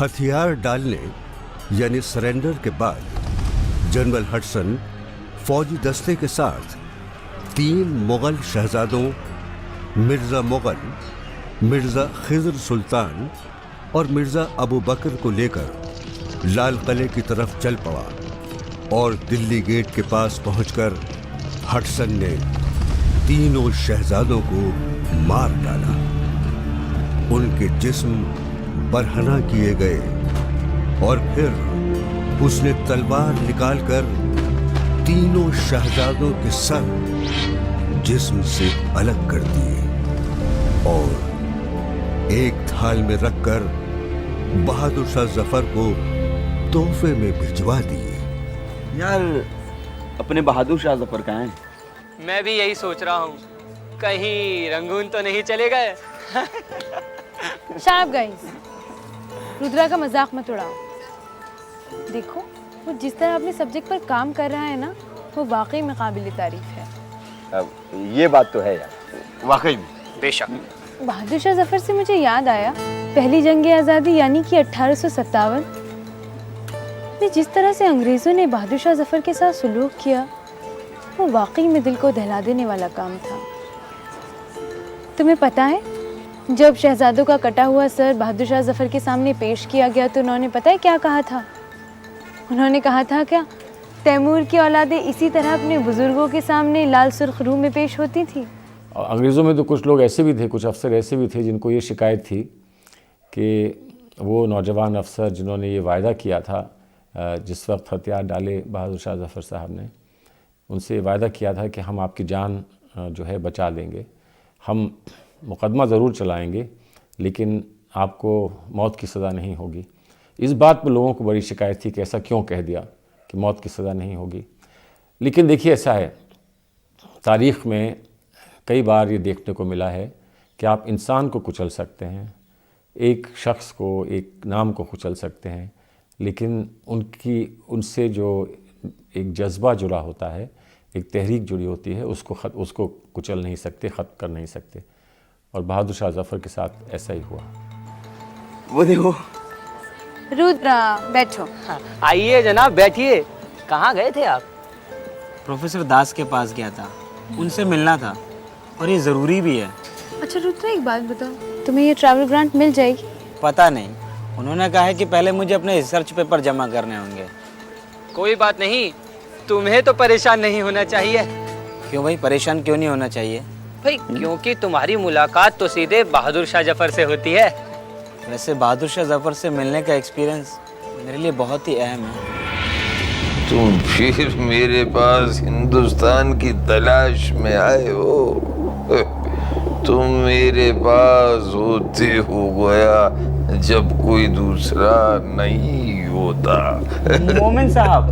हथियार डालने यानी सरेंडर के बाद जनरल हडसन फौजी दस्ते के साथ 3 मुगल शहजादों मिर्जा मुगल, मिर्जा खिज़र सुल्तान और मिर्जा अबू बकर को लेकर लाल किले की तरफ चल पड़ा और दिल्ली गेट के पास पहुंचकर हडसन ने तीनों शहजादों को मार डाला। उनके जिस्म बरहना किए गए और फिर उसने तलवार निकालकर तीनों शहजादों के सर जिस्म से अलग कर दिए और एक थाल में रखकर बहादुर शाह जफर को तोहफे में भिजवा दिए। यार अपने बहादुर शाह जफर कहाँ हैं? मैं भी यही सोच रहा हूँ, कहीं रंगून तो नहीं चले गए। शार्प गाइस, रुद्रा का मजाक मत उड़ाओ। देखो वो जिस तरह अपने सब्जेक्ट पर काम कर रहा है ना, वो वाकई में काबिल तारीफ है। अब ये बात तो है यार, वाकई में। बेशक। बहादुर शाह जफर से मुझे याद आया, पहली जंग आज़ादी यानी कि 1857 में जिस तरह से अंग्रेज़ों ने बहादुर शाह जफर के साथ सुलूक किया, वो वाकई में दिल को दहला देने वाला काम था। तुम्हें पता है, जब शहजादों का कटा हुआ सर बहादुर शाह जफर के सामने पेश किया गया तो उन्होंने पता है क्या कहा था? उन्होंने कहा था क्या तैमूर की औलादें इसी तरह अपने बुजुर्गों के सामने लाल सुर्ख रूह में पेश होती थी। अंग्रेज़ों में तो कुछ लोग ऐसे भी थे, कुछ अफसर ऐसे भी थे जिनको ये शिकायत थी कि वो नौजवान अफसर जिन्होंने ये वायदा किया था, जिस वक्त हथियार डाले बहादुर शाह जफर साहब ने, उनसे वायदा किया था कि हम आपकी जान जो है बचा देंगे, हम मुकदमा ज़रूर चलाएंगे लेकिन आपको मौत की सज़ा नहीं होगी। इस बात पर लोगों को बड़ी शिकायत थी कि ऐसा क्यों कह दिया कि मौत की सज़ा नहीं होगी। लेकिन देखिए ऐसा है, तारीख़ में कई बार ये देखने को मिला है कि आप इंसान को कुचल सकते हैं, एक शख्स को, एक नाम को कुचल सकते हैं, लेकिन उनसे जो एक जज्बा जुड़ा होता है, एक तहरीक जुड़ी होती है, उसको कुचल नहीं सकते, ख़त्म कर नहीं सकते। और बहादुर शाह जफर के साथ ऐसा ही हुआ। वो देखो। रुद्रा बैठो। आइए जनाब, बैठिए। कहाँ गए थे आप? प्रोफेसर दास के पास गया था, उनसे मिलना था और ये ज़रूरी भी है। अच्छा रुद्रा, एक बात बताओ, तुम्हें ये ट्रैवल ग्रांट मिल जाएगी? पता नहीं, उन्होंने कहा है कि पहले मुझे अपने रिसर्च पेपर जमा करने होंगे। कोई बात नहीं, तुम्हें तो परेशान नहीं होना चाहिए। क्यों भाई, परेशान क्यों नहीं होना चाहिए? भाई क्योंकि तुम्हारी मुलाकात तो सीधे बहादुर शाह जफर से होती है। वैसे बहादुर शाह जफर से मिलने का एक्सपीरियंस मेरे लिए बहुत ही अहम है। तुम फिर मेरे पास हिंदुस्तान की तलाश में आए हो? तुम मेरे पास होते हो गया जब कोई दूसरा नहीं होता। मोमिन साहब।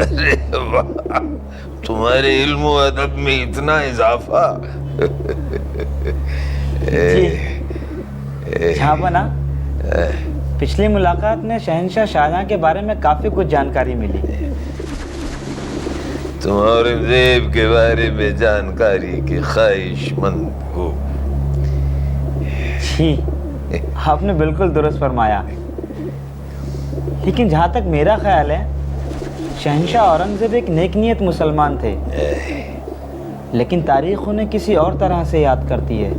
अरे वाह, तुम्हारे इल्म व अदब में इतना इजाफा। छापना, पिछली मुलाकात में शहंशाह शाहजहां के बारे में काफ़ी कुछ जानकारी मिली। तुम औरंगजेब के बारे में जानकारी की ख्वाहिशमंद हो। जी, आपने बिल्कुल दुरुस्त फरमाया। लेकिन जहाँ तक मेरा ख्याल है, शहंशाह औरंगजेब एक नेक नीयत मुसलमान थे, लेकिन तारीख उन्हें किसी और तरह से याद करती है।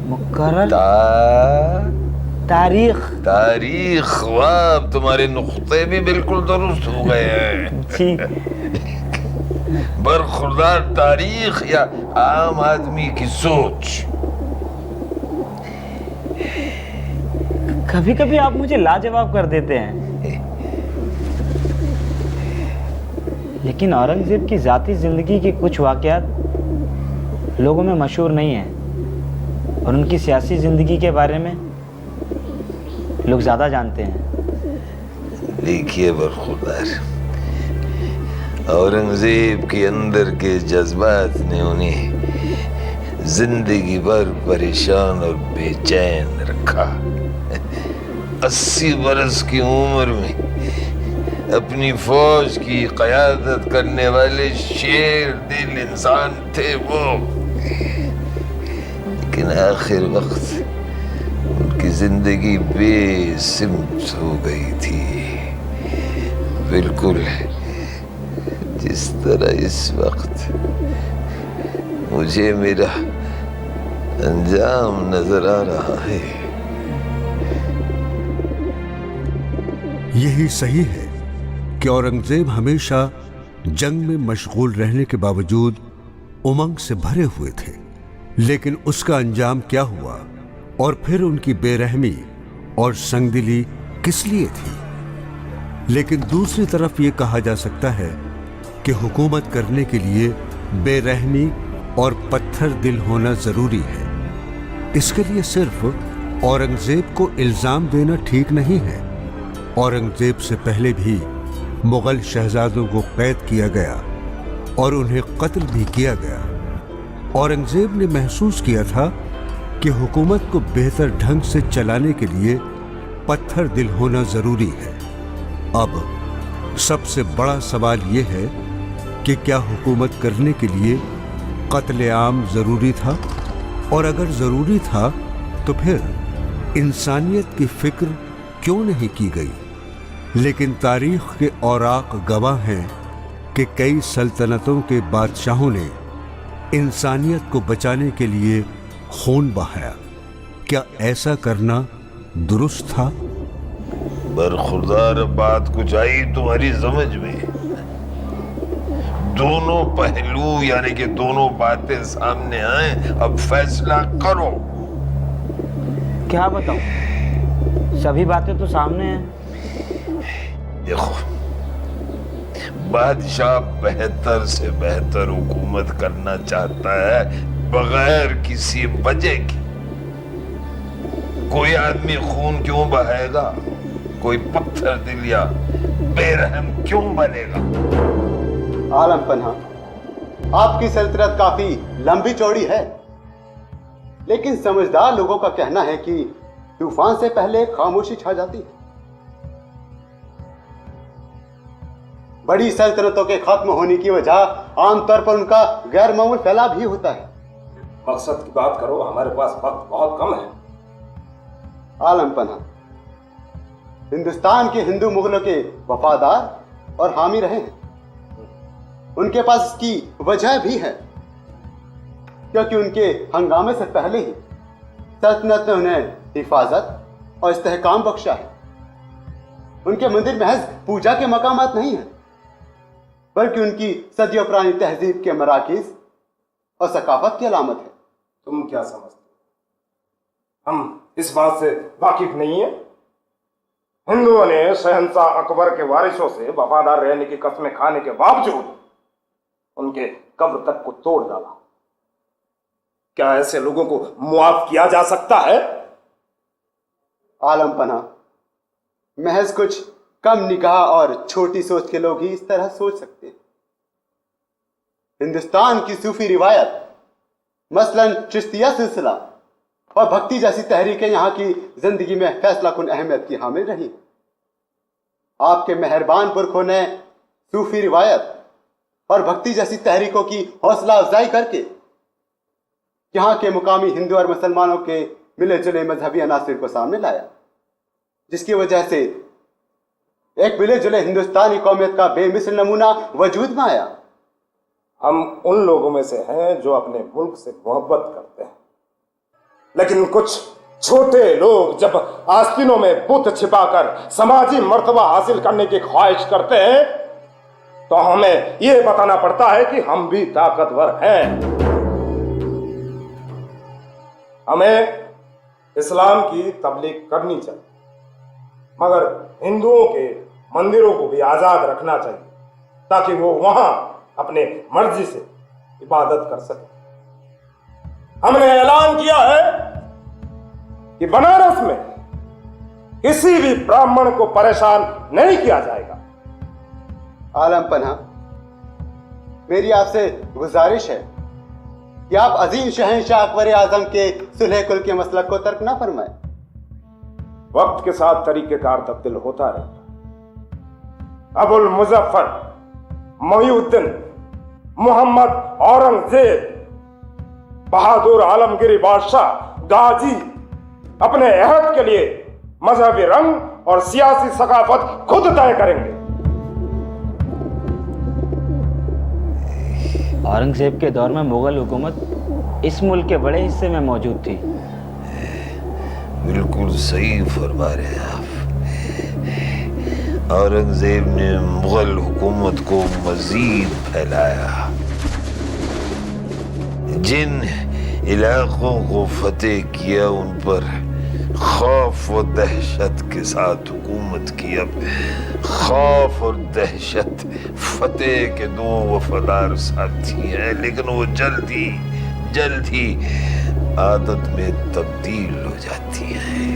मुकर्रर तारीख। वाह, तुम्हारे नुक्ते भी बिल्कुल दुरुस्त हो गए हैं। जी। बरखुरदार तारीख या आम आदमी की सोच? कभी कभी आप मुझे लाजवाब कर देते हैं, लेकिन औरंगजेब की ज़ाती ज़िंदगी के कुछ वाक़यात लोगों में मशहूर नहीं हैं और उनकी सियासी ज़िंदगी के बारे में लोग ज़्यादा जानते हैं। देखिए बरखुरदार, औरंगजेब के अंदर के जज्बात ने उन्हें जिंदगी भर परेशान और बेचैन रखा। 80 बरस की उम्र में अपनी फौज की क़यादत करने वाले शेर दिल इंसान थे वो, लेकिन आखिर वक्त कि जिंदगी बेसिमत हो गई थी, बिल्कुल जिस तरह इस वक्त मुझे मेरा अंजाम नजर आ रहा है। यही सही है कि औरंगजेब हमेशा जंग में मशगूल रहने के बावजूद उमंग से भरे हुए थे, लेकिन उसका अंजाम क्या हुआ और फिर उनकी बेरहमी और संगदिली किस लिए थी। लेकिन दूसरी तरफ ये कहा जा सकता है कि हुकूमत करने के लिए बेरहमी और पत्थर दिल होना जरूरी है। इसके लिए सिर्फ औरंगजेब को इल्जाम देना ठीक नहीं है। औरंगजेब से पहले भी मुगल शहजादों को कैद किया गया और उन्हें कत्ल भी किया गया। औरंगजेब ने महसूस किया था कि हुकूमत को बेहतर ढंग से चलाने के लिए पत्थर दिल होना जरूरी है। अब सबसे बड़ा सवाल यह है कि क्या हुकूमत करने के लिए कत्ले-आम जरूरी था, और अगर जरूरी था तो फिर इंसानियत की फिक्र क्यों नहीं की गई। लेकिन तारीख के औराक गवाह हैं कि कई सल्तनतों के बादशाहों ने इंसानियत को बचाने के लिए खून बहाया। क्या ऐसा करना दुरुस्त था? बरखुरदार बात कुछ आई तुम्हारी समझ में? दोनों पहलू यानी कि दोनों बातें सामने आए, अब फैसला करो। क्या बताऊं, सभी बातें तो सामने हैं। देखो, बादशाह बेहतर से बेहतर हुकूमत करना चाहता है बगैर किसी वजह की। कोई आदमी खून क्यों बहाएगा? कोई पत्थर दिल या बेरहम क्यों बनेगा? आलम पन्हा, आपकी सल्तनत काफी लंबी चौड़ी है, लेकिन समझदार लोगों का कहना है कि तूफान से पहले खामोशी छा जाती है। बड़ी सल्तनतों के खत्म होने की वजह आमतौर पर उनका गैर मामूली फैलाव भी होता है। मकसद की बात करो, हमारे पास वक्त बहुत कम है। आलम पन्हा, हिंदुस्तान के हिंदू मुगलों के वफादार और हामी रहे हैं। उनके पास इसकी वजह भी है, क्योंकि उनके हंगामे से पहले ही सल्तनत ने उन्हें हिफाजत और इस्तेहकाम बख्शा है। उनके मंदिर महज पूजा के मकामात नहीं हैं, बल्कि उनकी सदियों पुरानी तहजीब के मराकिज और सकाफत की अलामत है। तुम क्या समझते हो? हम इस बात से वाकिफ नहीं है। हिंदुओं ने शहंशाह अकबर के वारिसों से वफादार रहने की कस्में खाने के बावजूद उनके कब्र तक को तोड़ डाला। क्या ऐसे लोगों को मुआफ किया जा सकता है? आलम पन्हा, महज कुछ कम निगाह और छोटी सोच के लोग ही इस तरह सोच सकते हैं। हिंदुस्तान की सूफी रिवायत, मसलन चिश्तिया सिलसिला और भक्ति जैसी तहरीकें यहाँ की जिंदगी में फैसला कुन अहमियत की हामिल रही। आपके मेहरबान पुरखों ने सूफी रिवायत और भक्ति जैसी तहरीकों की हौसला अफजाई करके यहाँ के मुकामी हिंदू और मुसलमानों के मिले जुले मजहबी अनासिर को सामने लाया, जिसकी वजह से एक मिले जुले हिंदुस्तानी कौमियत का बेमिसाल नमूना वजूद में आया। हम उन लोगों में से हैं जो अपने मुल्क से मोहब्बत करते हैं, लेकिन कुछ छोटे लोग जब आस्तीनों में बुत छिपाकर समाजी मर्तबा हासिल करने की ख्वाहिश करते हैं तो हमें यह बताना पड़ता है कि हम भी ताकतवर हैं। हमें इस्लाम की तबलीग करनी चाहिए, मगर हिंदुओं के मंदिरों को भी आजाद रखना चाहिए ताकि वो वहां अपने मर्जी से इबादत कर सके। हमने ऐलान किया है कि बनारस में किसी भी ब्राह्मण को परेशान नहीं किया जाएगा। आलम पन्हा, मेरी आपसे गुजारिश है कि आप अजीम शहंशाह अकबर आजम के सुलह कुल के मसलक को तर्क ना फरमाएं। वक्त के साथ तरीकेकार तब्दील होता रहता है। अबुल मुजफ्फर, मोहिउद्दीन, मोहम्मद औरंगजेब, बहादुर आलमगिरी बादशाह, गाजी, अपने अहद के लिए मजहबी रंग और सियासी सकाफत खुद तय करेंगे। औरंगजेब के दौर में मुगल हुकूमत इस मुल्क के बड़े हिस्से में मौजूद थी। बिल्कुल सही फरमा रहे हैं आप। औरंगजेब ने मुगल हुकूमत को मजीद फैलाया। जिन इलाकों को फतेह किया उन पर खौफ और दहशत के साथ हुकूमत की। अब खौफ और दहशत फतेह के दो वफादार साथी हैं, लेकिन वो जल्द ही आदत में तब्दील हो जाती हैं।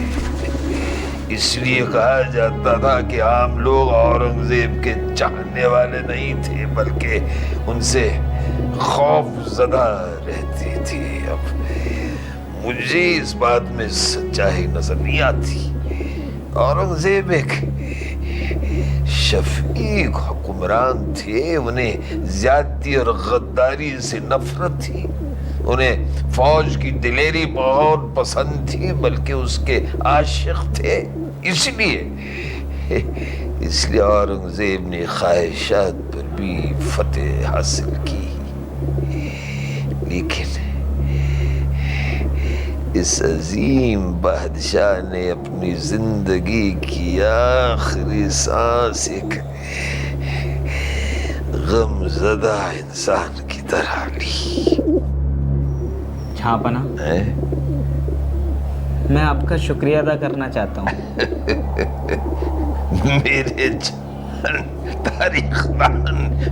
इसलिए कहा जाता था कि आम लोग औरंगजेब के चाहने वाले नहीं थे, बल्कि उनसे खौफजदा रहते थे। अब मुझे इस बात में सच्चाई नजर नहीं आती। औरंगजेब एक शफीक हुक्मरान थे। उन्हें ज्यादती और गद्दारी से नफरत थी। उन्हें फौज की दिलेरी बहुत पसंद थी, बल्कि उसके आशिक थे। इसलिए औरंगजेब ने ख्वाहिशात पर भी फतेह हासिल की। लेकिन इस अजीम बादशाह ने अपनी जिंदगी की आखिरी सांस एक गमज़दा इंसान की तरह ली। छापना, मैं आपका शुक्रिया अदा करना चाहता हूँ। मेरे तारीखदान,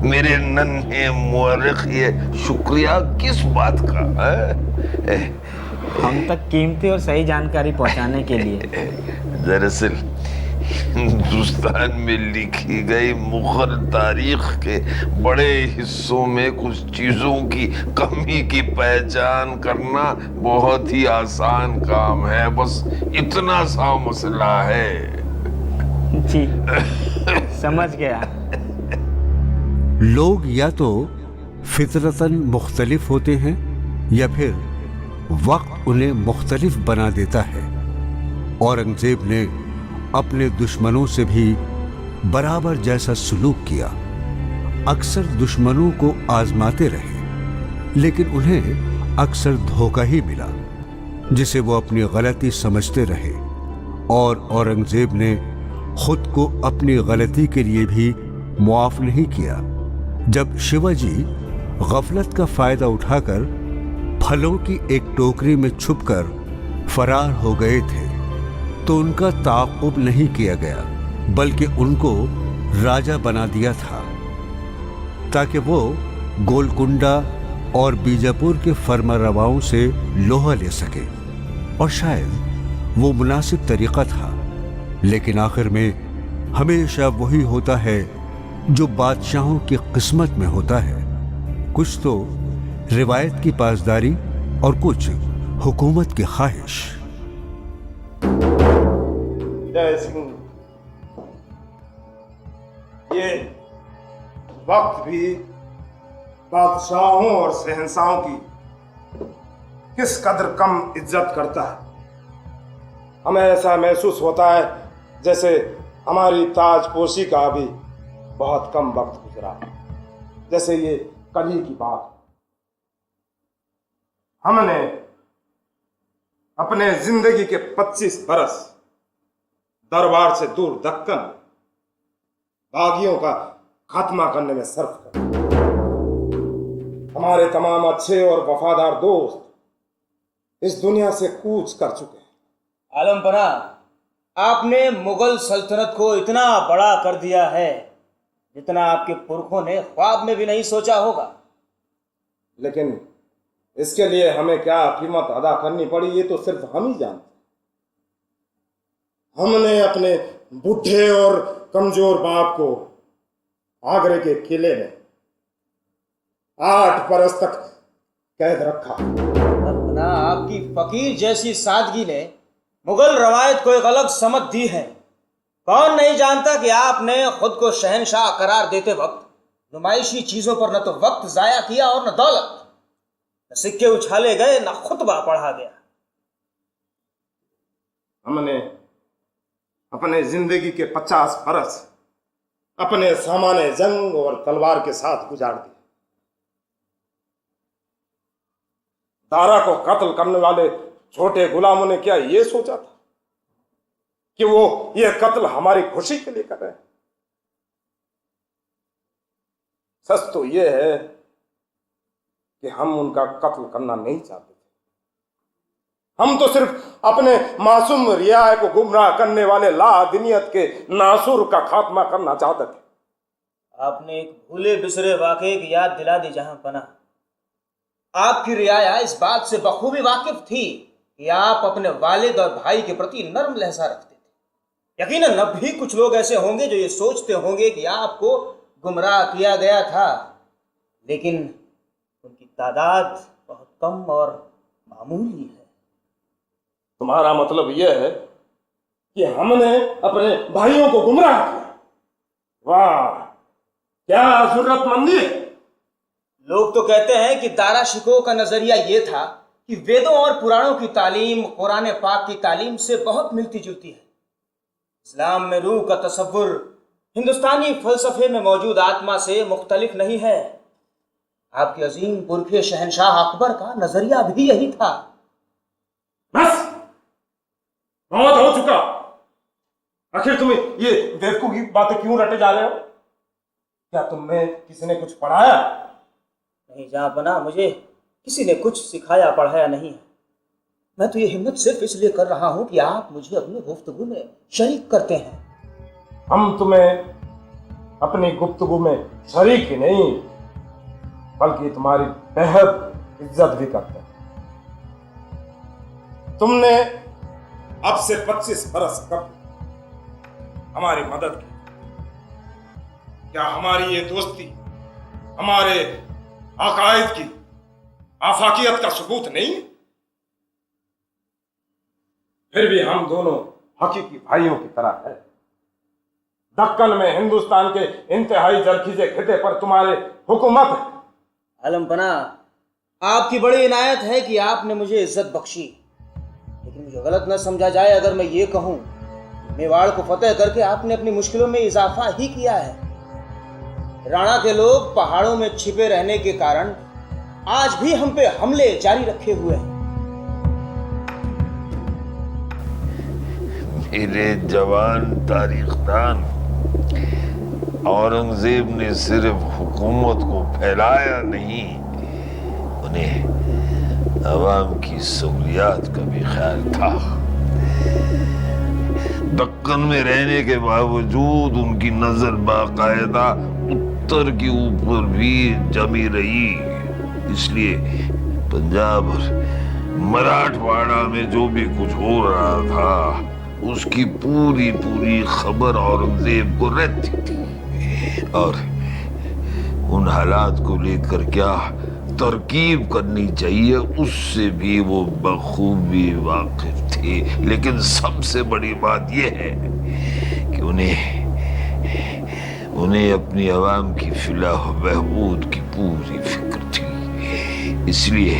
मेरे नन्हे मुअर्रिख, ये शुक्रिया किस बात का है? हम तक कीमती और सही जानकारी पहुंचाने के लिए। दरअसल हिंदुस्तान में लिखी गई मुगल तारीख के बड़े हिस्सों में कुछ चीजों की कमी की पहचान करना बहुत ही आसान काम है। बस इतना सा मसला है। जी, समझ गया। लोग या तो फितरतन मुख्तलिफ होते हैं या फिर वक्त उन्हें मुख्तलिफ बना देता है। औरंगजेब ने अपने दुश्मनों से भी बराबर जैसा सलूक किया। अक्सर दुश्मनों को आजमाते रहे, लेकिन उन्हें अक्सर धोखा ही मिला, जिसे वो अपनी गलती समझते रहे। और औरंगजेब ने खुद को अपनी गलती के लिए भी मुआफ नहीं किया। जब शिवाजी गफलत का फायदा उठाकर फलों की एक टोकरी में छुपकर फरार हो गए थे, तो उनका ताक़ुब नहीं किया गया, बल्कि उनको राजा बना दिया था, ताकि वो गोलकुंडा और बीजापुर के फर्मारवाओं से लोहा ले सके। और शायद वो मुनासिब तरीका था, लेकिन आखिर में हमेशा वही होता है जो बादशाहों की किस्मत में होता है। कुछ तो रिवायत की पासदारी और कुछ हुकूमत की ख्वाहिश। जय सिंह। ये वक्त भी बादशाहों और शहंशाहों की किस कदर कम इज्जत करता है। हमें ऐसा महसूस होता है जैसे हमारी ताजपोशी का भी बहुत कम वक्त गुजरा, जैसे ये कल ही की बात। हमने अपने जिंदगी के 25 बरस दरबार से दूर दक्कन बागियों का खात्मा करने में सर्फ कर। हमारे तमाम अच्छे और वफादार दोस्त इस दुनिया से कूच कर चुके हैं। आलमपना, आपने मुगल सल्तनत को इतना बड़ा कर दिया है जितना आपके पुरखों ने ख्वाब में भी नहीं सोचा होगा। लेकिन इसके लिए हमें क्या कीमत अदा करनी पड़ी, ये तो सिर्फ हम ही जानते। हमने अपने बूढ़े और कमजोर बाप को आगरे के किले में 8 बरस तक कैद रखा। अपना आपकी फकीर जैसी सादगी ने मुगल रवायत को एक अलग समझ दी है। कौन नहीं जानता कि आपने खुद को शहनशाह करार देते वक्त नुमाइशी चीजों पर न तो वक्त जाया किया और न दौलत, न सिक्के उछाले गए, न खुतबा पढ़ा गया। हमने अपने जिंदगी के 50 बरस अपने सामाने जंग और तलवार के साथ गुजार दिए। दारा को कत्ल करने वाले छोटे गुलामों ने क्या ये सोचा था कि वो ये कत्ल हमारी खुशी के लिए कर रहे हैं? सच तो ये है कि हम उनका कत्ल करना नहीं चाहते थे। हम तो सिर्फ अपने मासूम रियाया को गुमराह करने वाले लादिनियत के नासुर का खात्मा करना चाहते थे। आपने एक भूले बिसरे वाकये की याद दिला दी जहां पना। आपकी रियाया इस बात से बखूबी वाकिफ थी कि आप अपने वालिद और भाई के प्रति नर्म लहजा रखते थे। यकीनन अब भी कुछ लोग ऐसे होंगे जो ये सोचते होंगे कि आपको गुमराह किया गया था, लेकिन उनकी तादाद बहुत कम और मामूली है। तुम्हारा मतलब यह है कि हमने अपने भाइयों को गुमराह किया? वाह, क्या जरूरतमंदी है। लोग तो कहते हैं कि दारा शिकोह का नजरिया ये था कि वेदों और पुराणों की तालीम कुरान पाक की तालीम से बहुत मिलती जुलती है। इस्लाम में रूह का तसव्वुर हिंदुस्तानी फलसफे में मौजूद आत्मा से मुख्तलिफ नहीं है। आपके अजीम पुरखे शहनशाह अकबर का नजरिया भी यही था। बस बहुत हो चुका। आखिर तुम्हें ये बेवकूफ की बातें क्यों रटे जा रहे हो? क्या तुम्हें किसी ने कुछ पढ़ाया? नहीं जहां बना, मुझे किसी ने कुछ सिखाया पढ़ाया नहीं है। मैं तो ये हिम्मत सिर्फ इसलिए कर रहा हूं कि आप मुझे अपनी गुफ्तगू में शरीक करते हैं। हम तुम्हें अपनी गुफ्तगू में शरीक ही नहीं बल्कि तुम्हारी बेहद इज्जत भी करते हैं। तुमने अब से 25 बरस कब हमारी मदद की। क्या हमारी ये दोस्ती हमारे अकायद की आफाकियत का सबूत नहीं है? फिर भी हम दोनों हकीकी भाइयों की तरह हैं। दक्कन में हिंदुस्तान के इंतहाई जरखीजे खिते पर तुम्हारे हुकूमत है। आलमपना, आपकी बड़ी इनायत है कि आपने मुझे इज्जत बख्शी, लेकिन मुझे गलत न समझा जाए अगर मैं ये कहूं मेवाड़ को फतेह करके आपने अपनी मुश्किलों में इजाफा ही किया है। राणा के लोग पहाड़ों में छिपे रहने के कारण आज भी हम पे हमले जारी रखे हुए हैं। मेरे जवान तारीखदान, औरंगजेब ने सिर्फ हुकूमत को फैलाया नहीं, उन्हें अवाम की सहूलियात का भी ख्याल था। दक्कन में रहने के बावजूद उनकी नजर बाकायदा उत्तर के ऊपर भी जमी रही। इसलिए पंजाब और मराठवाड़ा में जो भी कुछ हो रहा था उसकी पूरी पूरी खबर औरंगजेब को रहती थी और उन हालात को लेकर क्या तरकीब करनी चाहिए उससे भी वो बखूबी वाकिफ थे। लेकिन सबसे बड़ी बात यह है कि उन्हें अपनी आवाम की फलाह बहबूद की पूरी फिक्र थी। इसलिए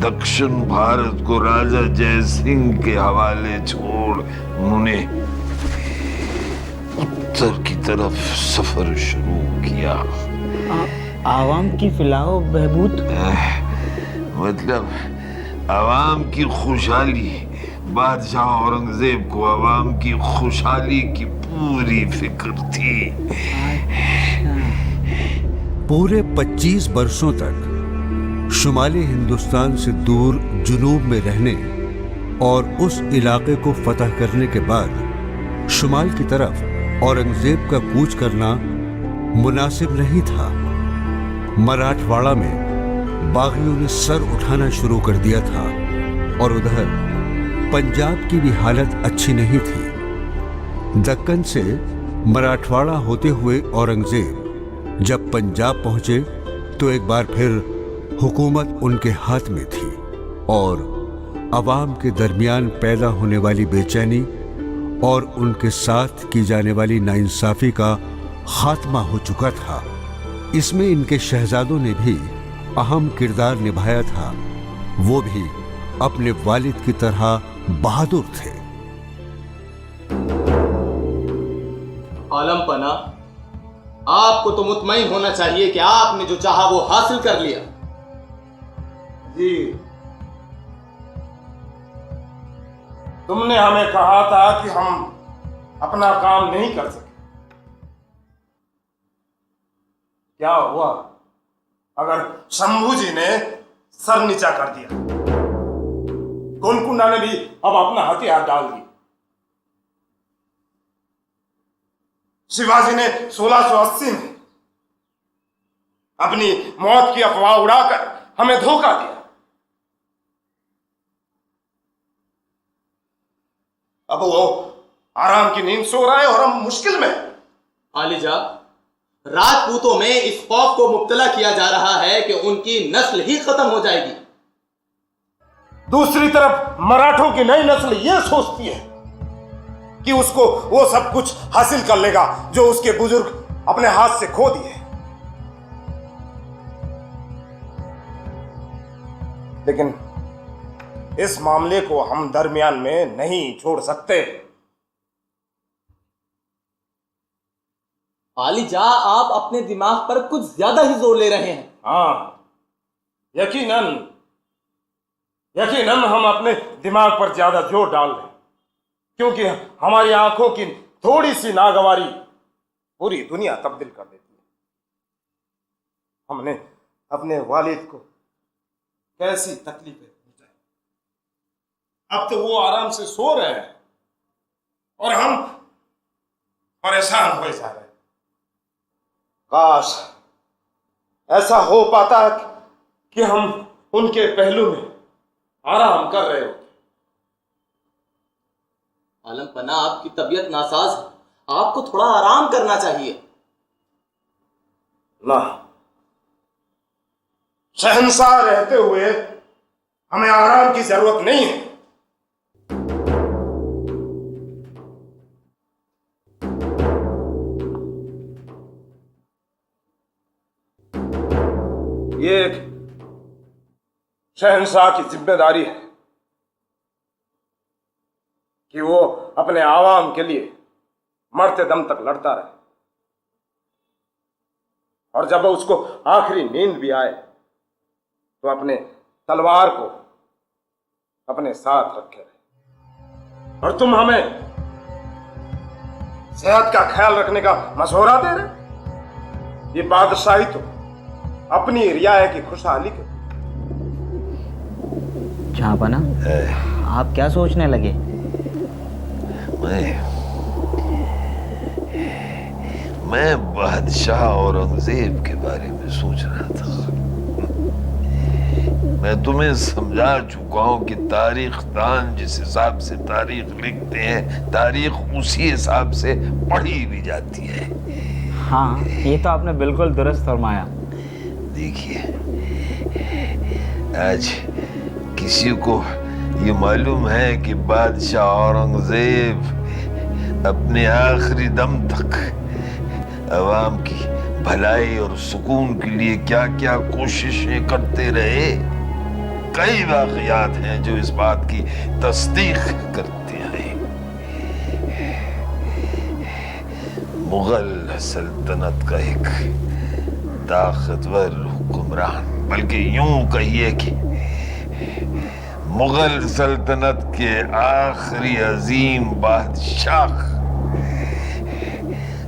दक्षिण भारत को राजा जय सिंह के हवाले छोड़ उन्होंने उत्तर की तरफ सफर शुरू किया। आवाम की फलाह बहबूद मतलब आवाम की खुशहाली। बादशाह औरंगजेब को आवाम की खुशहाली की पूरी फिक्र थी। पूरे 25 वर्षों तक शुमाली हिंदुस्तान से दूर जुनूब में रहने और उस इलाके को फतह करने के बाद शुमाल की तरफ औरंगजेब का कूच करना मुनासिब नहीं था। मराठवाड़ा में बागियों ने सर उठाना शुरू कर दिया था और उधर पंजाब की भी हालत अच्छी नहीं थी। दक्कन से मराठवाड़ा होते हुए औरंगजेब जब पंजाब पहुंचे तो एक बार फिर हुकूमत उनके हाथ में थी और अवाम के दरमियान पैदा होने वाली बेचैनी और उनके साथ की जाने वाली नाइंसाफी का खात्मा हो चुका था। इसमें इनके शहजादों ने भी अहम किरदार निभाया था। वो भी अपने वालिद की तरह बहादुर थे। आलम पना, आपको तो मुतमईन होना चाहिए कि आपने जो चाहा वो हासिल कर लिया। जी, तुमने हमें कहा था कि हम अपना काम नहीं कर सके। क्या हुआ अगर शंभू जी ने सर नीचा कर दिया? गोलकुंडा ने भी अब अपना हथियार डाल दिया। शिवाजी ने 1680 में अपनी मौत की अफवाह उड़ाकर हमें धोखा दिया। अब वो आराम की नींद सो रहा है और हम मुश्किल में। आलिजा, राजपूतों में इस खौफ को मुब्तला किया जा रहा है कि उनकी नस्ल ही खत्म हो जाएगी। दूसरी तरफ मराठों की नई नस्ल यह सोचती है कि उसको वो सब कुछ हासिल कर लेगा जो उसके बुजुर्ग अपने हाथ से खो दिए। लेकिन इस मामले को हम दरमियान में नहीं छोड़ सकते। आलिजा, आप अपने दिमाग पर कुछ ज्यादा ही जोर ले रहे हैं। हाँ, यकीनन हम अपने दिमाग पर ज्यादा जोर डाल रहे हैं, क्योंकि हमारी आंखों की थोड़ी सी नागवारी पूरी दुनिया तब्दील कर देती है। हमने अपने वालिद को कैसी तकलीफें दी। अब तो वो आराम से सो रहे हैं और हम परेशान हो जा रहे हैं। काश ऐसा हो पाता कि हम उनके पहलू में आराम कर रहे होते। आलम पना, आपकी तबीयत नासाज है, आपको थोड़ा आराम करना चाहिए। ना, शहंशाह रहते हुए हमें आराम की जरूरत नहीं है। ये एक शहंशाह की जिम्मेदारी है कि वो अपने आवाम के लिए मरते दम तक लड़ता रहे, और जब उसको आखिरी नींद भी आए तो अपने तलवार को अपने साथ रखे रहे। और तुम हमें सेहत का ख्याल रखने का मशवरा दे रहे? ये बादशाही तो अपनी रियाया की खुशहाली के। जहाँपना, आप क्या सोचने लगे? मैं बादशाह औरंगजेब के बारे में सोच रहा था। मैं तुम्हें समझा चुका हूं कि तारीख दान जिस हिसाब से तारीख लिखते हैं, तारीख उसी हिसाब से पढ़ी भी जाती है। हाँ, ये तो आपने बिल्कुल दुरुस्त फरमाया। देखिए, आज किसी को ये मालूम है कि बादशाह औरंगजेब अपने आखिरी दम तक अवाम की भलाई और सुकून के लिए क्या क्या कोशिशें करते रहे? कई वाक़यात हैं जो इस बात की तस्दीक करते हैं। मुगल सल्तनत का एक ताकतवर हुक्मरान, बल्कि यूं कहिए कि मुगल सल्तनत के आखिरी अजीम बादशाह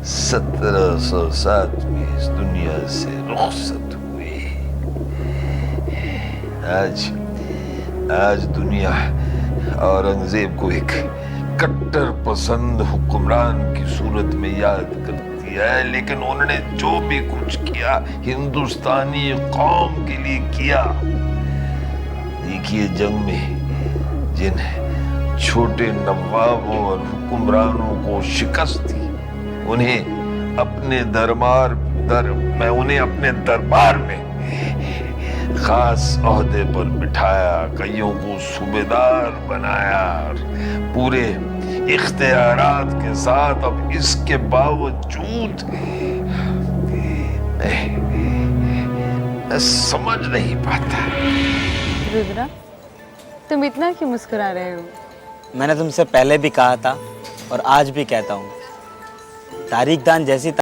1707 में इस दुनिया से रुखसत हुए। आज दुनिया औरंगजेब को एक कट्टर पसंद हुक्मरान की सूरत में याद करती है, लेकिन उन्होंने जो भी कुछ किया हिंदुस्तानी कौम के लिए किया। देखिए, जंग में जिन छोटे नवाबों और हुक्मरानों को शिकस्त थी, उन्हें अपने दरबार में खास ओहदे पर बिठाया, कईयों को सूबेदार बनाया, पूरे इख्तियारात के साथ। अब इसके बावजूद मैं समझ नहीं पाता। रुद्रा, तुम इतना क्यों मुस्कुरा रहे हो? मैंने तुमसे पहले भी कहा था और आज भी कहता हूँ, तारीख दान जैसी